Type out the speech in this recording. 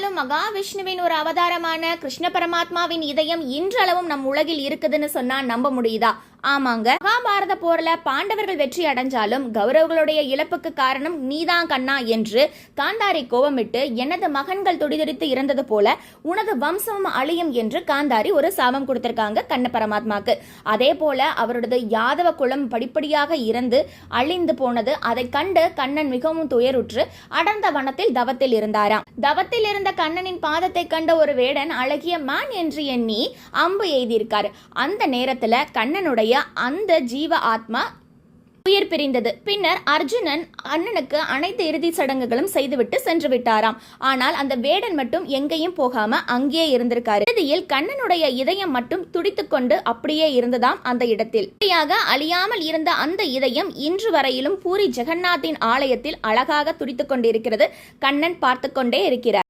இருந்தாலும் மகாவிஷ்ணுவின் ஒரு அவதாரமான கிருஷ்ண பரமாத்மாவின் இதயம் இன்றளவும் நம் உலகில் இருக்குதுன்னு சொன்னா நம்ப முடியுதா? ஆமாங்க. மகாபாரத போர்ல பாண்டவர்கள் வெற்றி அடைஞ்சாலும் கௌரவர்களுடைய இழப்புக்கு காரணம் நீதான் கண்ணா என்று காந்தாரி கோபமிட்டு, எனது மகன்கள் துடிதுடித்து இறந்தது போல உனது வம்சம் அழியும் என்று காந்தாரி ஒரு சாபம் கொடுத்திருக்காங்க கண்ண பரமாத்மாக்கு. அதே போல அவரது யாதவ குலம் படிப்படியாக இறந்து அழிந்து போனது. அதை கண்டு கண்ணன் மிகவும் துயருற்று அடர்ந்த வனத்தில் தவத்தில் இருந்தாராம். தவத்தில் இருந்த கண்ணனின் பாதத்தை கண்ட ஒரு வேடன் அழகிய மான் என்று எண்ணி அம்பு எய்தியிருக்காரு. அந்த நேரத்துல கண்ணனுடைய அந்த ஜீவ ஆத்மா உயிர் பிரிந்தது. பின்னர் அர்ஜுனன் அண்ணனுக்கு அனைத்து இறுதி சடங்குகளும் செய்துவிட்டு சென்று விட்டாராம். ஆனால் அந்த வேடன் மட்டும் எங்கேயும் போகாம அங்கேயே இருந்திருக்காரு. இறுதியில் கண்ணனுடைய இதயம் மட்டும் துடித்துக் கொண்டு அப்படியே இருந்ததாம் அந்த இடத்தில். அழியாமல் இருந்த அந்த இதயம் இன்று வரையிலும் பூரி ஜெகநாத்தின் ஆலயத்தில் அழகாக துடித்துக் கொண்டிருக்கிறது. கண்ணன் பார்த்து கொண்டே இருக்கிறார்.